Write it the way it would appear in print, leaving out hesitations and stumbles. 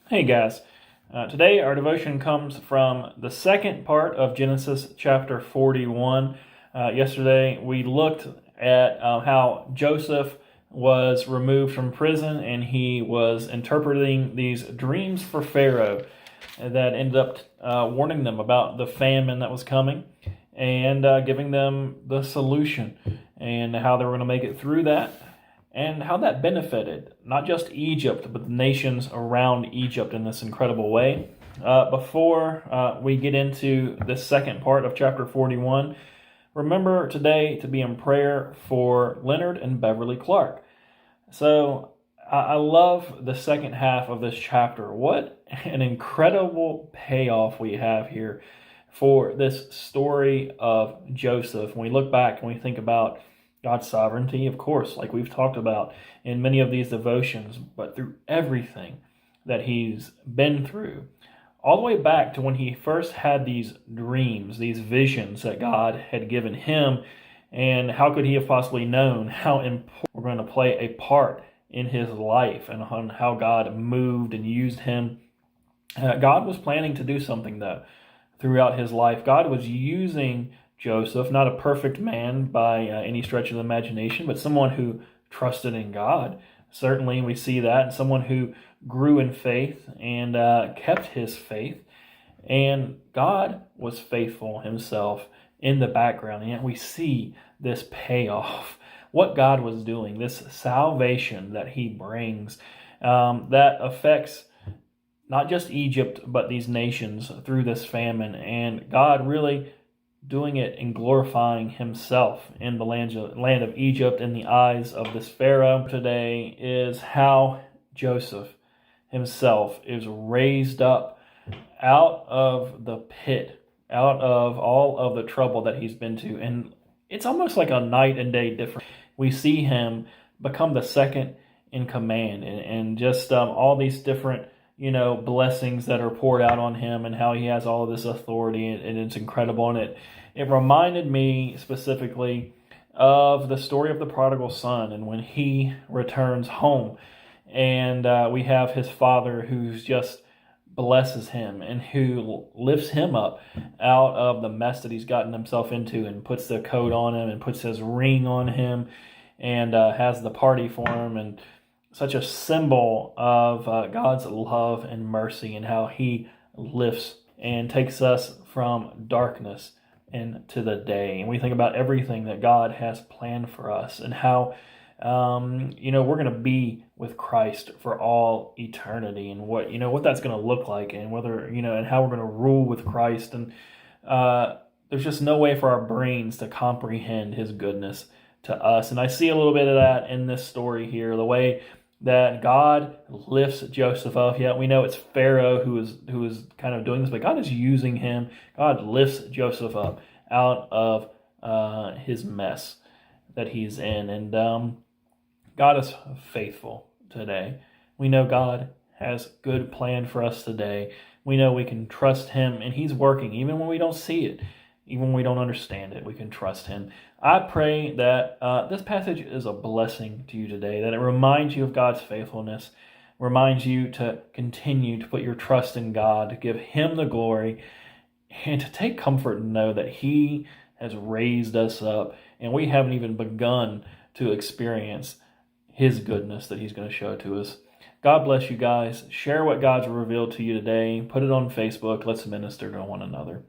Hey guys, today our devotion comes from the second part of Genesis chapter 41. Yesterday we looked at how Joseph was removed from prison and he was interpreting these dreams for Pharaoh that ended up warning them about the famine that was coming and giving them the solution and how they were going to make it through that, and how that benefited not just Egypt, but the nations around Egypt in this incredible way. Before we get into the second part of chapter 41, remember today to be in prayer for Leonard and Beverly Clark. So I love the second half of this chapter. What an incredible payoff we have here for this story of Joseph. When we look back and we think about God's sovereignty, of course, like we've talked about in many of these devotions, but through everything that he's been through, all the way back to when he first had these dreams, these visions that God had given him, and how could he have possibly known how important we're going to play a part in his life and on how God moved and used him. God was planning to do something, though, throughout his life. God was using Joseph, not a perfect man by any stretch of the imagination, but someone who trusted in God. Certainly we see that, and someone who grew in faith and kept his faith. And God was faithful himself in the background, and yet we see this payoff. What God was doing, this salvation that he brings, that affects not just Egypt, but these nations through this famine. And God really doing it and glorifying himself in the land of Egypt in the eyes of this Pharaoh today is how Joseph himself is raised up out of the pit, out of all of the trouble that he's been to. And it's almost like a night and day difference. We see him become the second in command and just all these different blessings that are poured out on him, and how he has all of this authority, and it's incredible. And it reminded me specifically of the story of the prodigal son, and when he returns home, and we have his father who's just blesses him and who lifts him up out of the mess that he's gotten himself into, and puts the coat on him and puts his ring on him, and has the party for him, and such a symbol of God's love and mercy, and how he lifts and takes us from darkness into the day. And we think about everything that God has planned for us, and how we're going to be with Christ for all eternity, and what that's going to look like, and whether and how we're going to rule with Christ. And there's just no way for our brains to comprehend his goodness to us. And I see a little bit of that in this story here, the way that God lifts Joseph up. Yeah, we know it's Pharaoh who is kind of doing this, but God is using him. God lifts Joseph up out of his mess that he's in. And God is faithful today. We know God has good plan for us today. We know we can trust him, and he's working even when we don't see it. Even when we don't understand it, we can trust him. I pray that this passage is a blessing to you today, that it reminds you of God's faithfulness, reminds you to continue to put your trust in God, to give him the glory, and to take comfort and know that he has raised us up, and we haven't even begun to experience his goodness that he's going to show to us. God bless you guys. Share what God's revealed to you today. Put it on Facebook. Let's minister to one another.